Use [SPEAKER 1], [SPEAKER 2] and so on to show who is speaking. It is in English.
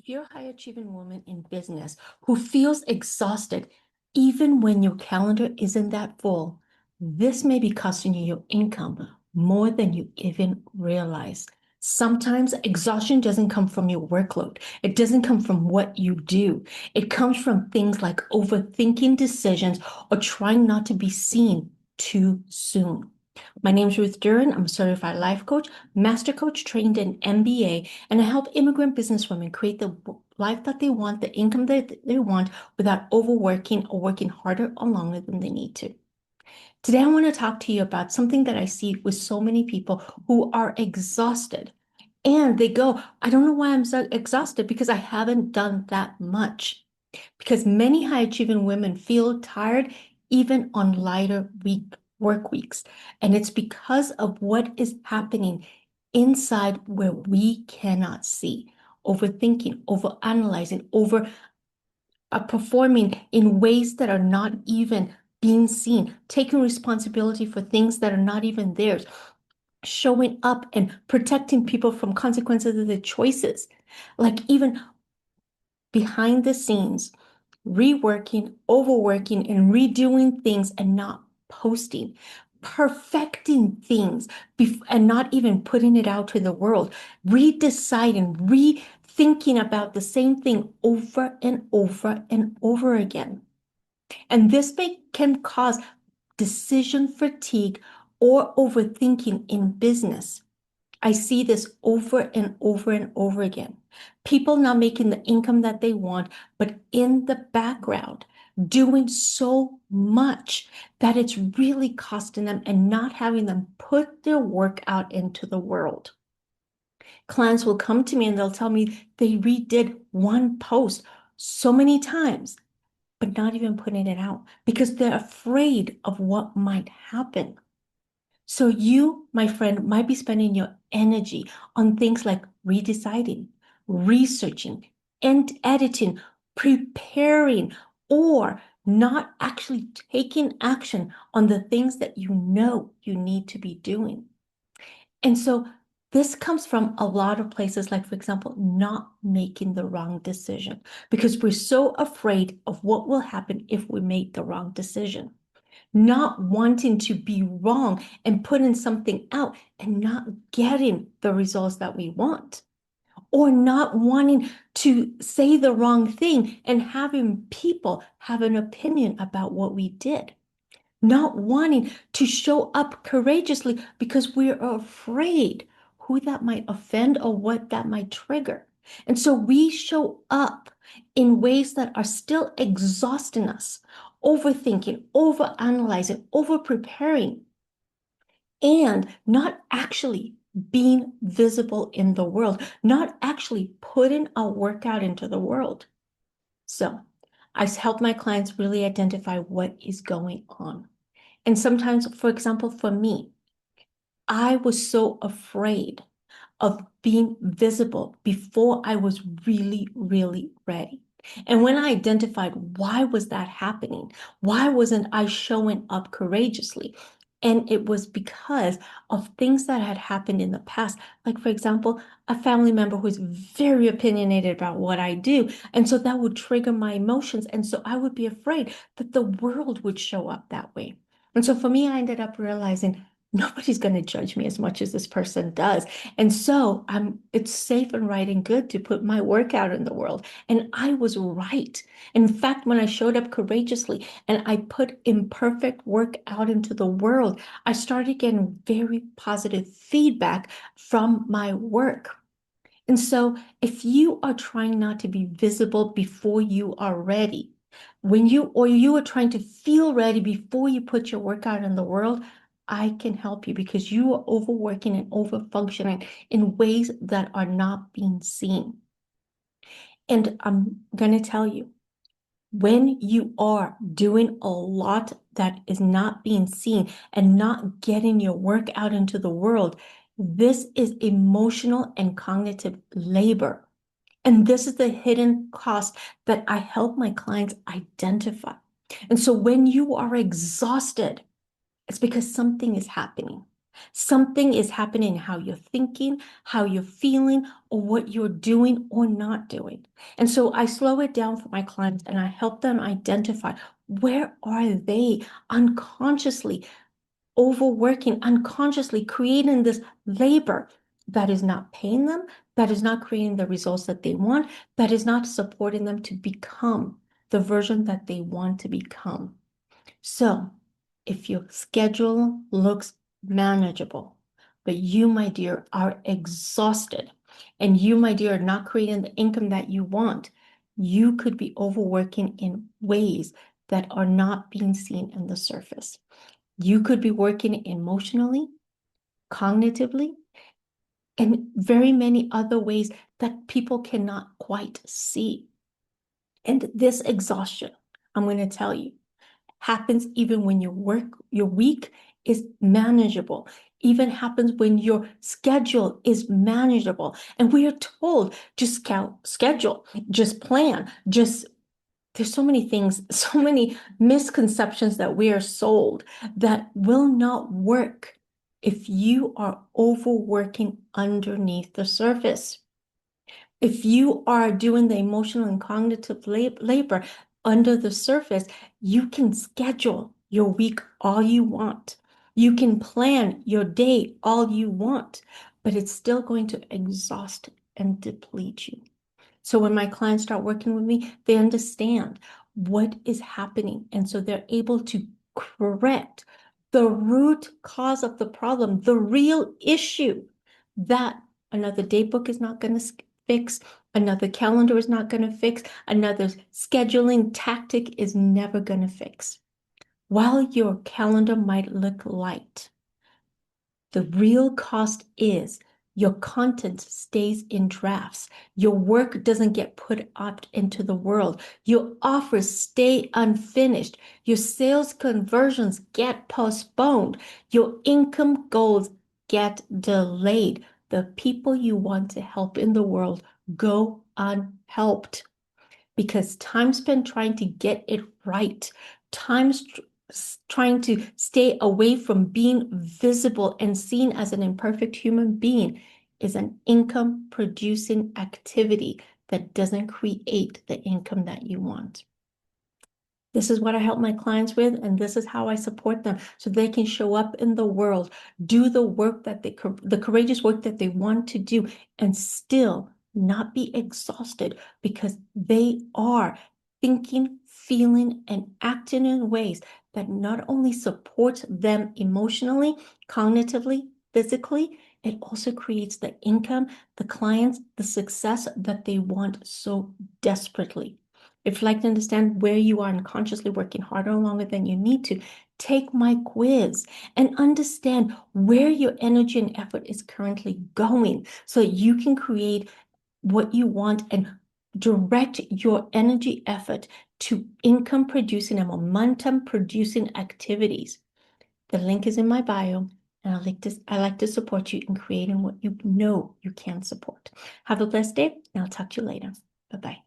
[SPEAKER 1] If you're a high achieving woman in business who feels exhausted, even when your calendar isn't that full, this may be costing you your income more than you even realize. Sometimes exhaustion doesn't come from your workload. It doesn't come from what you do. It comes from things like overthinking decisions or trying not to be seen too soon. My name is Ruth Duran. I'm a certified life coach, master coach trained in MBA, and I help immigrant businesswomen create the life that they want, the income that they want without overworking or working harder or longer than they need to. Today, I want to talk to you about something that I see with so many people who are exhausted. And they go, I don't know why I'm so exhausted because I haven't done that much. Because many high achieving women feel tired even on lighter work weeks. And it's because of what is happening inside where we cannot see. Overthinking, overanalyzing, over performing in ways that are not even being seen, taking responsibility for things that are not even theirs, showing up and protecting people from consequences of their choices. Like even behind the scenes, reworking, overworking, and redoing things and not posting, perfecting things and not even putting it out to the world, redeciding, rethinking about the same thing over and over and over again. And can cause decision fatigue or overthinking in business. I see this over and over and over again. People not making the income that they want, but in the background, doing so much that it's really costing them and not having them put their work out into the world. Clients will come to me and they'll tell me they redid one post so many times, but not even putting it out because they're afraid of what might happen. So you, my friend, might be spending your energy on things like redeciding, researching, and editing, preparing, or not actually taking action on the things that you know you need to be doing. And so this comes from a lot of places, like, for example, not making the wrong decision because we're so afraid of what will happen if we make the wrong decision, not wanting to be wrong and putting something out and not getting the results that we want, or not wanting to say the wrong thing and having people have an opinion about what we did, not wanting to show up courageously because we're afraid who that might offend or what that might trigger. And so we show up in ways that are still exhausting us, overthinking, overanalyzing, over-preparing, and not actually being visible in the world, not actually putting our work out into the world. So I help my clients really identify what is going on. And sometimes, for example, for me, I was so afraid of being visible before I was really, really ready. And when I identified why was that happening, why wasn't I showing up courageously? And it was because of things that had happened in the past. Like, for example, a family member who's very opinionated about what I do. And so that would trigger my emotions. And so I would be afraid that the world would show up that way. And so for me, I ended up realizing nobody's going to judge me as much as this person does. And so it's safe and right and good to put my work out in the world. And I was right. In fact, when I showed up courageously and I put imperfect work out into the world, I started getting very positive feedback from my work. And so if you are trying not to be visible before you are ready, you are trying to feel ready before you put your work out in the world, I can help you because you are overworking and overfunctioning in ways that are not being seen. And I'm going to tell you, when you are doing a lot that is not being seen and not getting your work out into the world, this is emotional and cognitive labor. And this is the hidden cost that I help my clients identify. And so when you are exhausted, it's because something is happening. Something is happening in how you're thinking, how you're feeling, or what you're doing or not doing. And so I slow it down for my clients and I help them identify where are they unconsciously overworking, unconsciously creating this labor that is not paying them, that is not creating the results that they want, that is not supporting them to become the version that they want to become. So if your schedule looks manageable, but you, my dear, are exhausted, and you, my dear, are not creating the income that you want, you could be overworking in ways that are not being seen in the surface. You could be working emotionally, cognitively, and very many other ways that people cannot quite see. And this exhaustion, I'm going to tell you, happens even when your week is manageable, even happens when your schedule is manageable. And we are told just schedule, just plan, just there's so many things, so many misconceptions that we are sold that will not work if you are overworking underneath the surface. If you are doing the emotional and cognitive labor under the surface, you can schedule your week all you want. You can plan your day all you want, but it's still going to exhaust and deplete you. So when my clients start working with me, they understand what is happening. And so they're able to correct the root cause of the problem, the real issue that another date book is not going to fix, another calendar is not going to fix, another scheduling tactic is never going to fix. While your calendar might look light, the real cost is your content stays in drafts. Your work doesn't get put out into the world. Your offers stay unfinished. Your sales conversions get postponed. Your income goals get delayed. The people you want to help in the world go unhelped because time spent trying to get it right, time trying to stay away from being visible and seen as an imperfect human being is an income producing activity that doesn't create the income that you want. This is what I help my clients with, and this is how I support them so they can show up in the world, do the work that the courageous work that they want to do, and still not be exhausted because they are thinking, feeling, and acting in ways that not only support them emotionally, cognitively, physically, it also creates the income, the clients, the success that they want so desperately. If you'd like to understand where you are unconsciously working harder or longer than you need to, take my quiz and understand where your energy and effort is currently going so that you can create what you want and direct your energy effort to income producing and momentum producing activities. The link is in my bio, and I like to support you in creating what you know you can support. Have a blessed day, and I'll talk to you later. Bye-bye.